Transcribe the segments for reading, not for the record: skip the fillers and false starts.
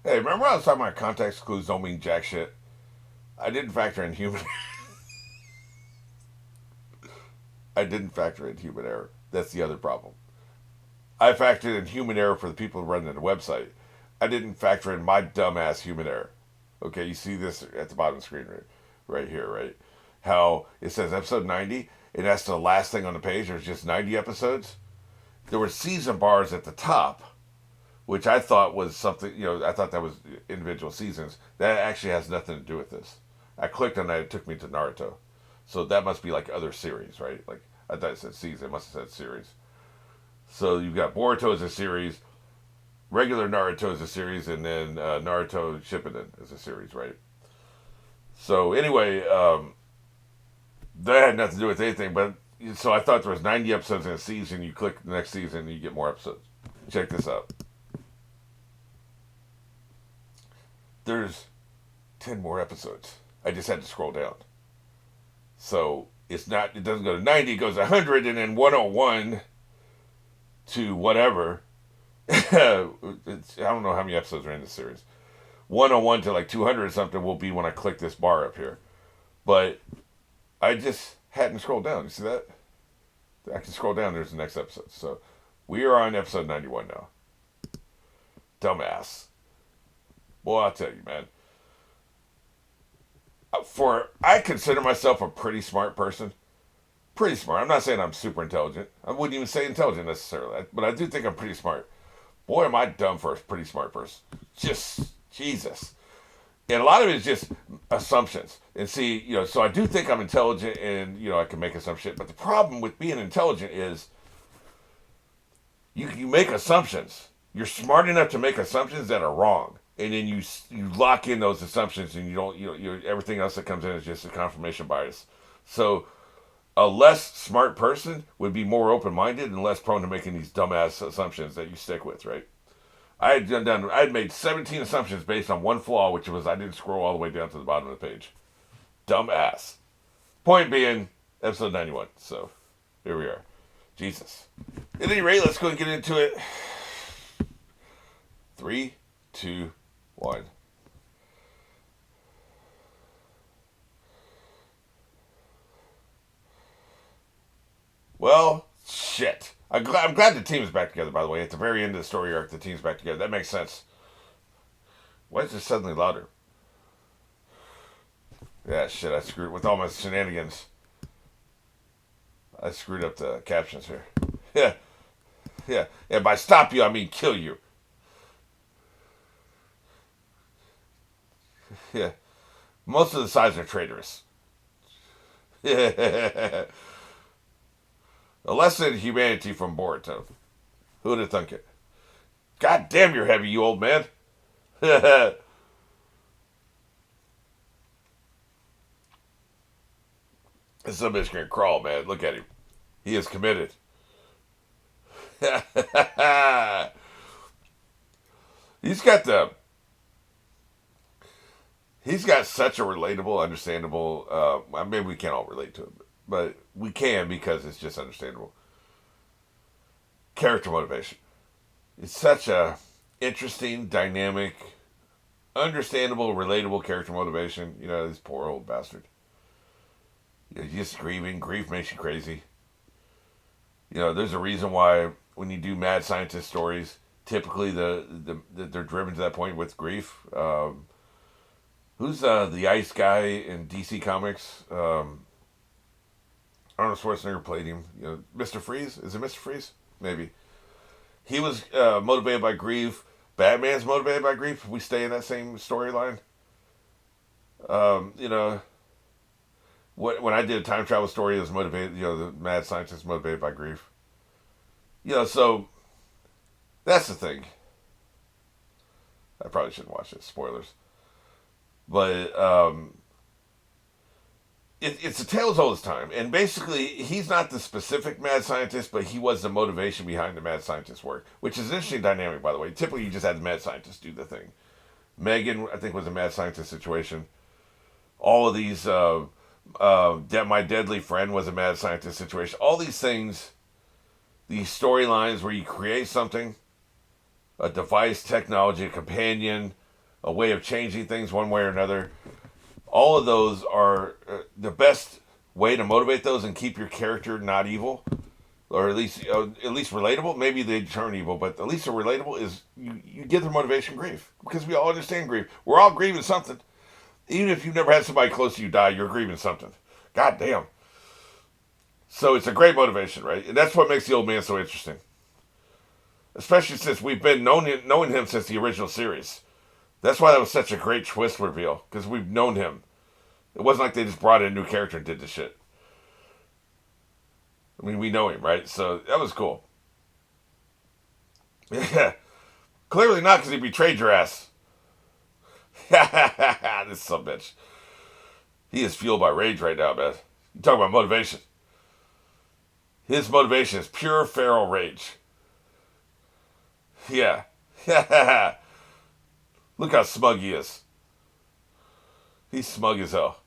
Hey, remember I was talking about context clues don't mean jack shit? I didn't factor in human. I didn't factor in human error. That's the other problem. I factored in human error for the people running the website. I didn't factor in my dumbass human error. Okay, you see this at the bottom of the screen right here, right? How it says episode 90, and that's the last thing on the page. There's just 90 episodes. There were season bars at the top, which I thought was something, I thought that was individual seasons. That actually has nothing to do with this. I clicked on that, it took me to Naruto. So that must be like other series, right? Like, I thought it said season, it must have said series. So you've got Boruto as a series, regular Naruto as a series, and then Naruto Shippuden as a series, right? So anyway, that had nothing to do with anything, but so I thought there was 90 episodes in a season. You click the next season, and you get more episodes. Check this out. There's 10 more episodes. I just had to scroll down. So it's not. It doesn't go to 90. It goes 100, and then 101 to whatever. I don't know how many episodes are in this series. 101 to like 200 or something will be when I click this bar up here. But I just hadn't scrolled down. You see that? I can scroll down. There's the next episode. So we are on episode 91 now. Dumbass. Boy, I'll tell you, man. I consider myself a pretty smart person. Pretty smart. I'm not saying I'm super intelligent. I wouldn't even say intelligent necessarily, but I do think I'm pretty smart. Boy, am I dumb for a pretty smart person. Just Jesus. And a lot of it is just assumptions. And see, so I do think I'm intelligent and, I can make assumptions. But the problem with being intelligent is you make assumptions. You're smart enough to make assumptions that are wrong. And then you lock in those assumptions and you don't, everything else that comes in is just a confirmation bias. So a less smart person would be more open minded and less prone to making these dumbass assumptions that you stick with, right? I had made 17 assumptions based on one flaw, which was I didn't scroll all the way down to the bottom of the page. Dumbass. Point being, episode 91. So, here we are. Jesus. At any rate, let's go and get into it. 3, 2, 1. Well, shit. I'm glad the team's back together, by the way. At the very end of the story arc, the team's back together. That makes sense. Why is it suddenly louder? Yeah, shit, I screwed with all my shenanigans. I screwed up the captions here. Yeah, yeah. And by stop you, I mean kill you. Yeah. Most of the sides are traitorous. A lesson in humanity from Boruto. Who'd have thunk it? God damn, you're heavy, you old man. Some bitch can crawl, man. Look at him. He is committed. he's got the. He's got such a relatable, understandable. Maybe we can't all relate to him, but we can because it's just understandable. Character motivation. It's such a interesting, dynamic, understandable, relatable character motivation. This poor old bastard. He's just grieving. Grief makes you crazy. There's a reason why when you do mad scientist stories, typically they're driven to that point with grief. Who's the ice guy in DC Comics? Arnold Schwarzenegger played him. Mr. Freeze. Is it Mr. Freeze? Maybe. He was motivated by grief. Batman's motivated by grief. If we stay in that same storyline. Um, you know, when I did a time travel story, it was motivated. The mad scientist motivated by grief. So that's the thing. I probably shouldn't watch it. Spoilers. But it's a tale as old as time. And basically, he's not the specific mad scientist, but he was the motivation behind the mad scientist work, which is an interesting dynamic, by the way. Typically, you just had the mad scientist do the thing. Megan, I think, was a mad scientist situation. All of these, my deadly friend was a mad scientist situation. All these things, these storylines where you create something, a device, technology, a companion, a way of changing things one way or another. All of those are the best way to motivate those and keep your character not evil, or at least relatable. Maybe they turn evil, but at least they're relatable. Is you give their motivation grief, because we all understand grief. We're all grieving something. Even if you've never had somebody close to you die, you're grieving something. God damn. So it's a great motivation, right? And that's what makes the old man so interesting. Especially since we've been knowing him since the original series. That's why that was such a great twist reveal, because we've known him. It wasn't like they just brought in a new character and did this shit. I mean, we know him, right? So that was cool. Yeah. Clearly not, because he betrayed your ass. This son of a bitch. He is fueled by rage right now, man. You talk about motivation. His motivation is pure feral rage. Yeah. Look how smug he is. He's smug as hell.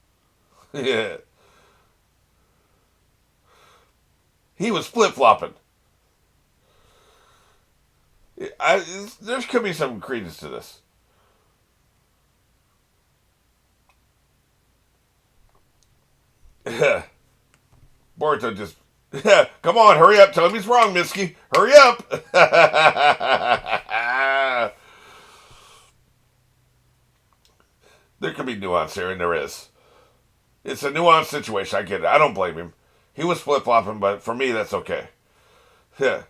Yeah. He was flip-flopping. There could be some credence to this. Boruto just... Come on, hurry up. Tell him he's wrong, Mitsuki. Hurry up. There could be nuance here, and there is. It's a nuanced situation. I get it. I don't blame him. He was flip-flopping, but for me, that's okay. Here,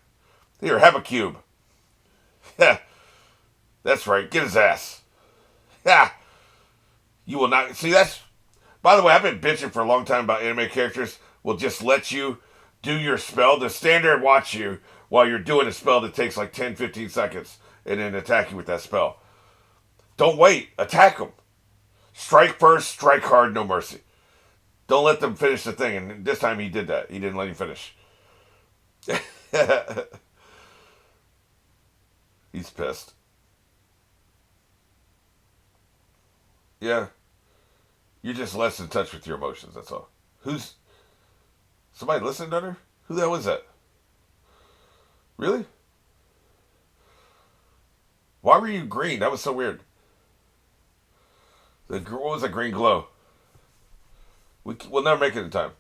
have a cube. That's right. Get his ass. You will not... See, that's... By the way, I've been bitching for a long time about anime characters will just let you do your spell. The standard watch you while you're doing a spell that takes like 10, 15 seconds and then attack you with that spell. Don't wait. Attack them. Strike first, strike hard, no mercy. Don't let them finish the thing. And this time he did that. He didn't let him finish. He's pissed. Yeah. You're just less in touch with your emotions, that's all. Who's... Somebody listening to her? Who the hell is that? Really? Why were you green? That was so weird. What was that green glow? We'll never make it in time.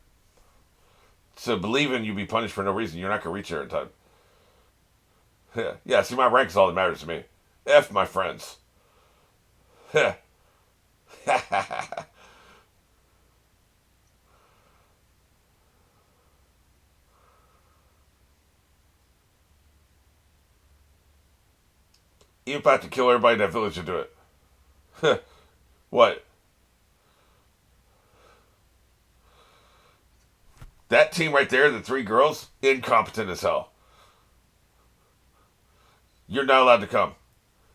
So believing you be punished for no reason, you're not going to reach there in time. Yeah, see, my rank is all that matters to me. F my friends. Even if I have to kill everybody in that village to do it. What? That team right there, the three girls, incompetent as hell. You're not allowed to come.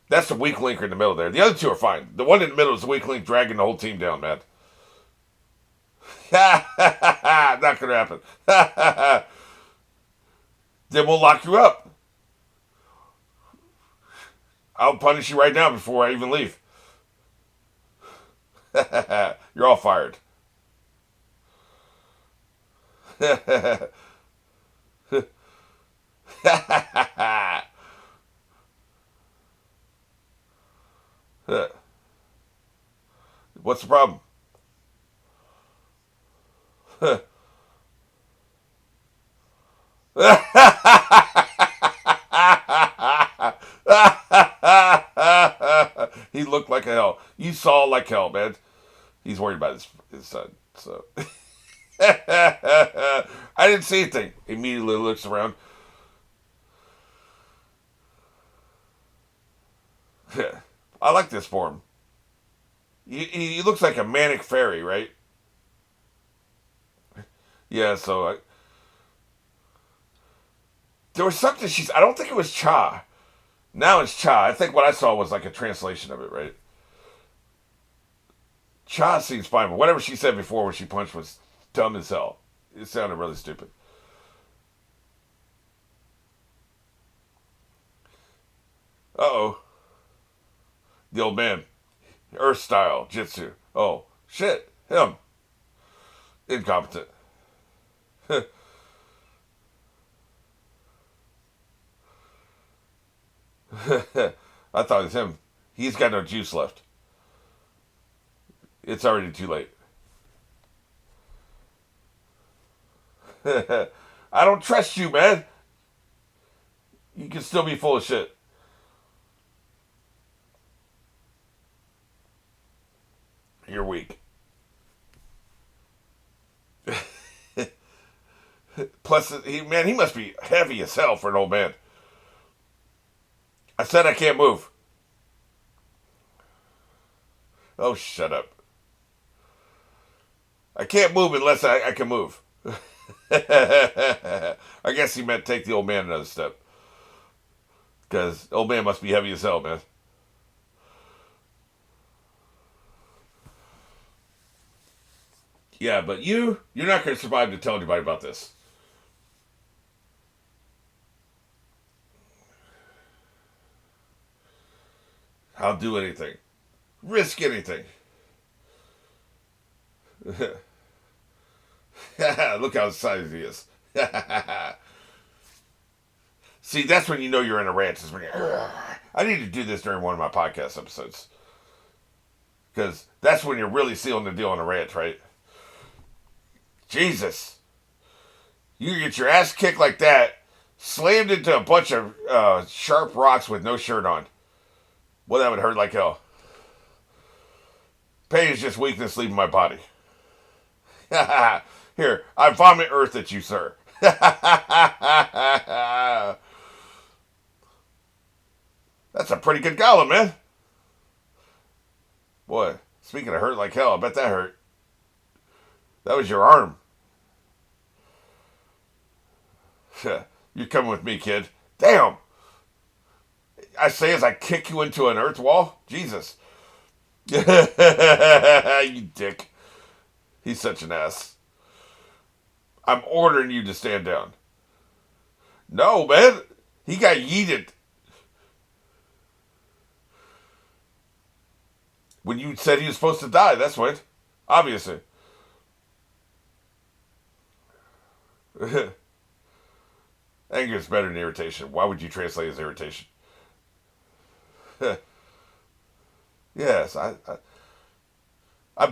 That's the weak link in the middle there. The other two are fine. The one in the middle is the weak link dragging the whole team down, man. Not gonna happen. Then we'll lock you up. I'll punish you right now before I even leave. You're all fired. What's the problem? He looked like hell. You saw like hell, man. He's worried about his son. So I didn't see anything. Immediately looks around. I like this for him. He looks like a manic fairy, right? Yeah, so there was something I don't think it was Cha. Now it's Cha. I think what I saw was like a translation of it, right? Cha seems fine, but whatever she said before when she punched was dumb as hell. It sounded really stupid. Uh-oh. The old man. Earth style. Jitsu. Oh, shit. Him. Incompetent. I thought it was him. He's got no juice left. It's already too late. I don't trust you, man. You can still be full of shit. You're weak. Plus, he must be heavy as hell for an old man. I said I can't move. Oh, shut up. I can't move unless I can move. I guess he meant take the old man another step. Because old man must be heavy as hell, man. Yeah, but you're not going to survive to tell anybody about this. I'll do anything. Risk anything. Look how excited he is. See, that's when you know you're in a rant. I need to do this during one of my podcast episodes. Because that's when you're really sealing the deal on a rant, right? Jesus. You get your ass kicked like that, slammed into a bunch of sharp rocks with no shirt on. Well, that would hurt like hell. Pain is just weakness leaving my body. Here, I vomit earth at you, sir. That's a pretty good golem, man. Boy, speaking of hurt like hell, I bet that hurt. That was your arm. You're coming with me, kid. Damn! I say as I kick you into an earth wall. Jesus. You dick. He's such an ass. I'm ordering you to stand down. No, man. He got yeeted. When you said he was supposed to die, that's when. Obviously. Anger is better than irritation. Why would you translate as irritation? Yes, I've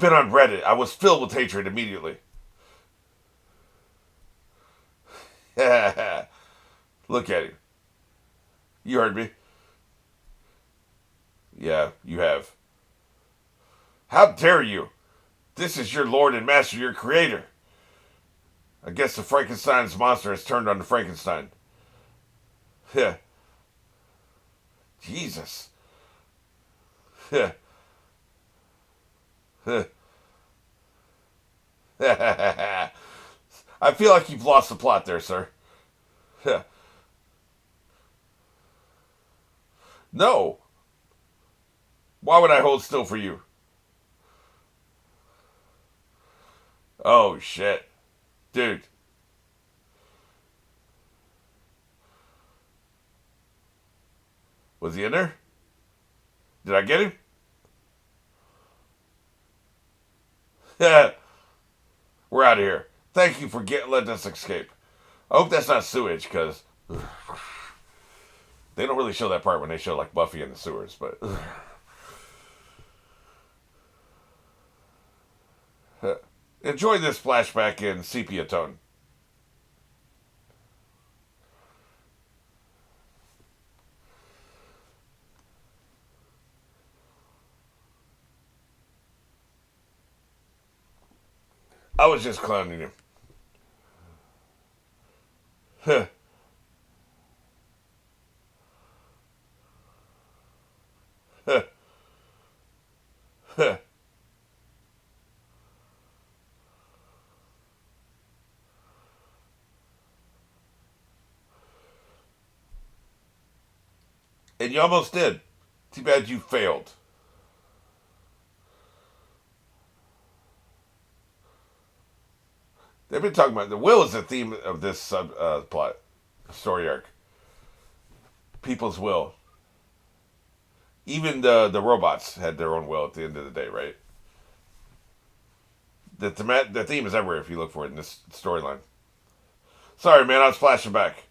been on Reddit. I was filled with hatred immediately. Look at him. You heard me. Yeah, you have. How dare you? This is your lord and master, your creator. I guess the Frankenstein's monster has turned on the Frankenstein. Yeah. Jesus. Yeah. I feel like you've lost the plot there, sir. No. Why would I hold still for you? Oh, shit. Dude. Was he in there? Did I get him? Yeah. We're out of here. Thank you for letting us escape. I hope that's not sewage, because they don't really show that part when they show like Buffy in the sewers, but enjoy this flashback in sepia tone. I was just clowning him. Huh. Huh. Huh. And you almost did. Too bad you failed. They've been talking about the will is the theme of this plot story arc. People's will. Even the robots had their own will at the end of the day, right? The theme is everywhere if you look for it in this storyline. Sorry, man, I was flashing back.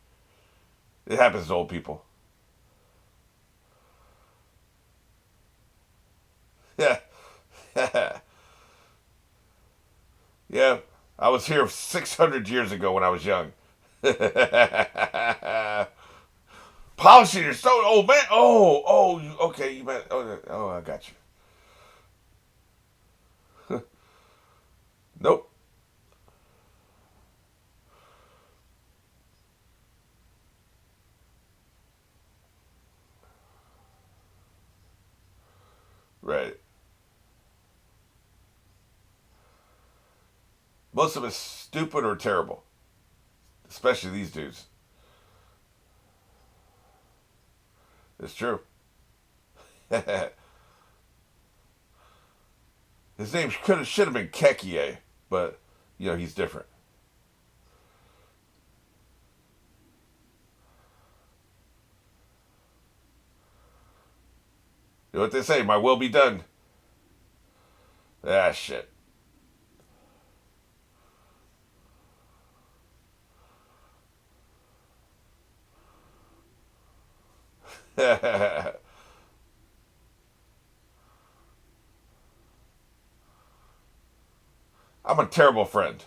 It happens to old people. Yeah. Yeah, I was here 600 years ago when I was young. Polishing your stone. Oh man. Okay. You meant. Oh, I got you. Nope. Right. Most of it's stupid or terrible, especially these dudes. It's true. His name should have been Kekie, but he's different. You know what they say? My will be done. Ah, shit. I'm a terrible friend.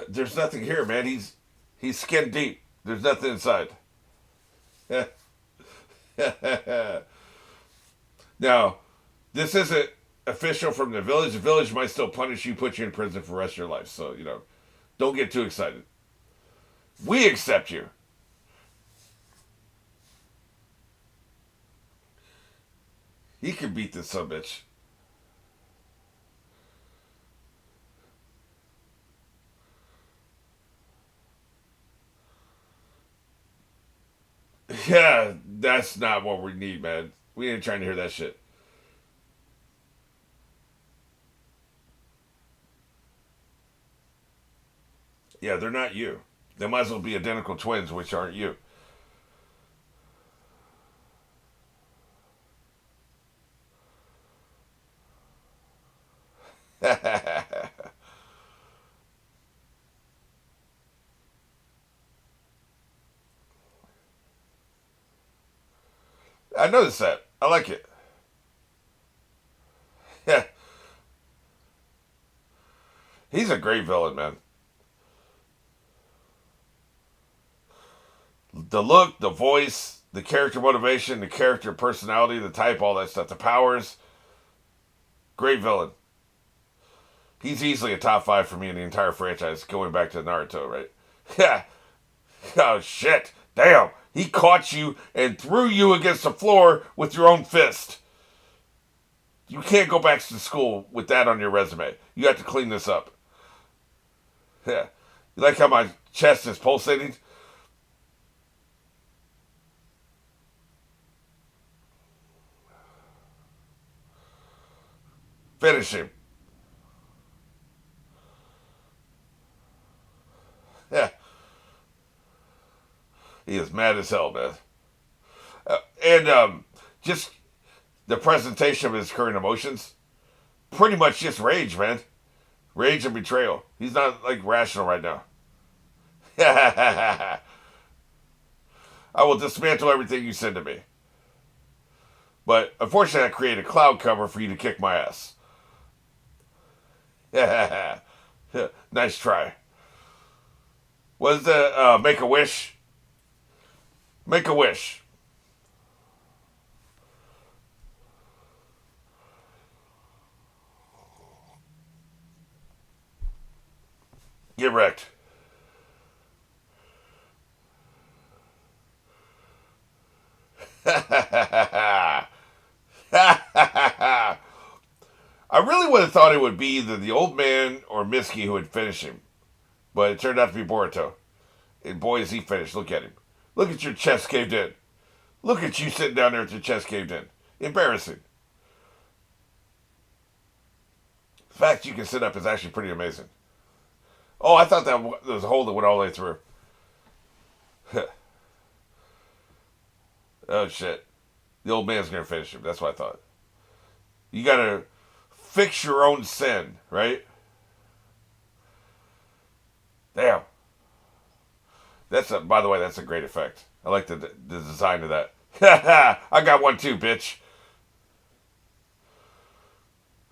There's nothing here, man. He's skin deep. There's nothing inside. Now, this isn't official from the village. The village might still punish you, put you in prison for the rest of your life. So, don't get too excited. We accept you. He can beat this son bitch. Yeah, that's not what we need, man. We ain't trying to hear that shit. Yeah, they're not you. They might as well be identical twins, which aren't you. I noticed that. I like it. Yeah, he's a great villain, man. The look, the voice, the character motivation, the character personality, the type, all that stuff, the powers. Great villain. He's easily a top five for me in the entire franchise, going back to Naruto, right? Yeah. Oh shit! Damn! He caught you and threw you against the floor with your own fist. You can't go back to school with that on your resume. You have to clean this up. Yeah. You like how my chest is pulsating? Finish him. Yeah. He is mad as hell, man. And just the presentation of his current emotions, pretty much just rage, man. Rage and betrayal. He's not like rational right now. I will dismantle everything you send to me. But unfortunately, I created a cloud cover for you to kick my ass. Nice try. Was the Make a Wish? Make a Wish. Get wrecked. I really would have thought it would be either the old man or Misky who would finish him, but it turned out to be Boruto. And boy, is he finished. Look at him. Look at your chest caved in. Look at you sitting down there with your chest caved in. Embarrassing. The fact you can sit up is actually pretty amazing. Oh, I thought that was a hole that went all the way through. Oh, shit. The old man's going to finish him. That's what I thought. You got to fix your own sin, right? Damn. By the way, that's a great effect. I like the design of that. I got one too, bitch.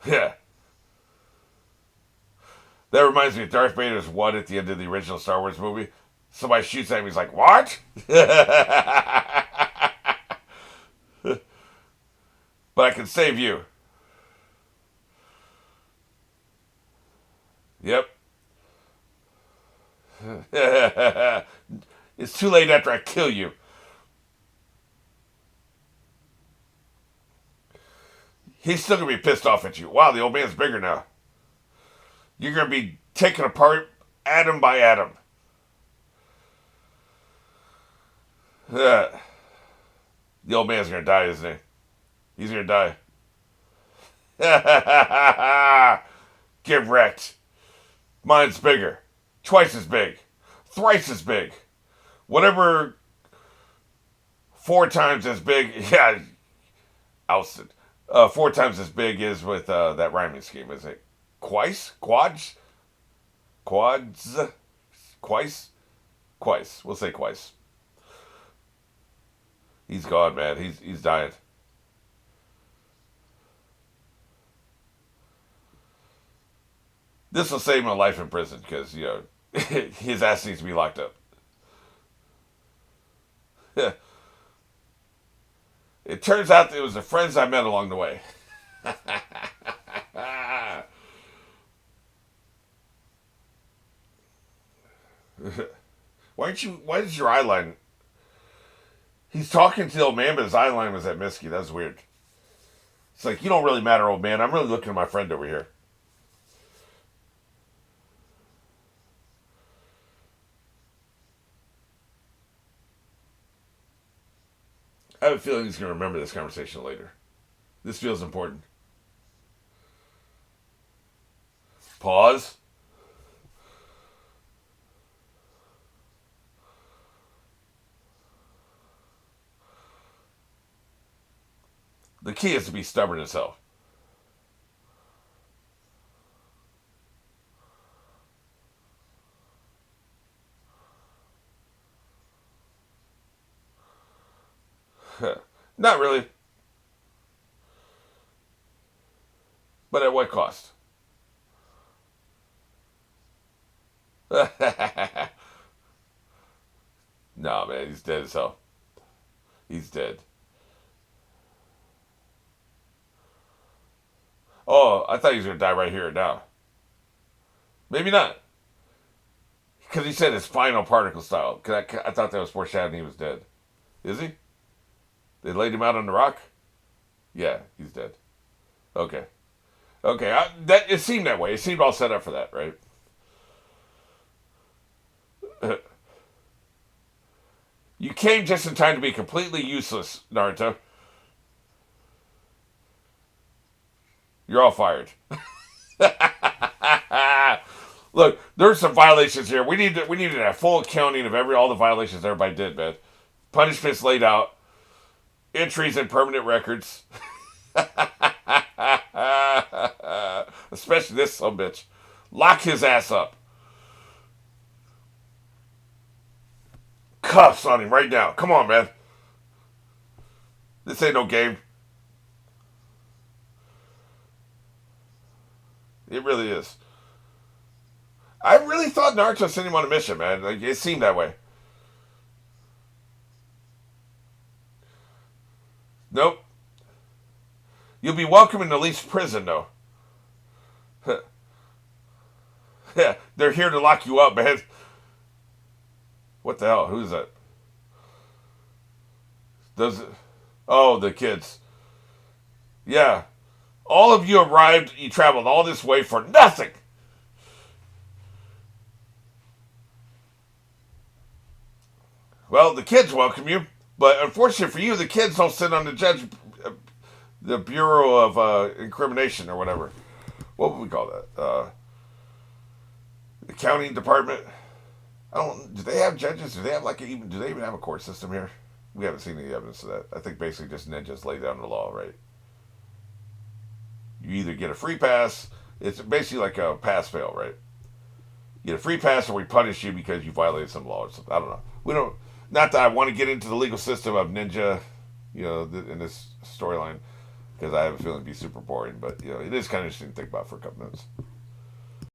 Yeah. That reminds me of Darth Vader's one at the end of the original Star Wars movie. Somebody shoots at him, he's like, "What?" But I can save you. Yep. It's too late after I kill you. He's still gonna be pissed off at you. Wow, the old man's bigger now. You're gonna be taken apart atom by atom. The old man's gonna die, isn't he? He's gonna die. Get wrecked. Mine's bigger. Twice as big. Thrice as big. Whatever 4 times as big. Yeah, ousted. 4 times as big is with that rhyming scheme, is it? Quice? Quads? Quads? Quice? Quice. We'll say quice. He's gone, man. He's dying. This will save him a life in prison because, his ass needs to be locked up. It turns out that it was the friends I met along the way. Why is your eyeline? He's talking to the old man, but his eyeline was at Misky. That's weird. It's like, you don't really matter, old man. I'm really looking at my friend over here. I have a feeling he's going to remember this conversation later. This feels important. Pause. The key is to be stubborn as hell. Not really. But at what cost? No, man, he's dead as hell. He's dead. Oh, I thought he was going to die right here and now. Maybe not. Because he said his final particle style. Cause I thought that was foreshadowing he was dead. Is he? They laid him out on the rock? Yeah, he's dead. Okay. Okay, it seemed that way. It seemed all set up for that, right? You came just in time to be completely useless, Naruto. You're all fired. Look, there's some violations here. We need to have full accounting of all the violations everybody did, man. Punishments laid out, entries in permanent records. Especially this son bitch. Lock his ass up. Cuffs on him right now. Come on, man. This ain't no game. It really is. I really thought Naruto sent him on a mission, man. Like, it seemed that way. Nope. You'll be welcome in the least prison, though. Yeah, they're here to lock you up, man. What the hell? Who's that? Does it? Oh, the kids. Yeah. All of you arrived, you traveled all this way for nothing. Well, the kids welcome you, but unfortunately for you, the kids don't sit on the Bureau of Incrimination or whatever. What would we call that? The accounting department. Do they have judges? Do they even have a court system here? We haven't seen any evidence of that. I think basically just ninjas lay down the law, right? You either get a free pass. It's basically like a pass-fail, right? You get a free pass, or we punish you because you violated some law or something. I don't know. We don't. Not that I want to get into the legal system of ninja, in this storyline. because I have a feeling it'd be super boring. But it is kind of interesting to think about for a couple minutes.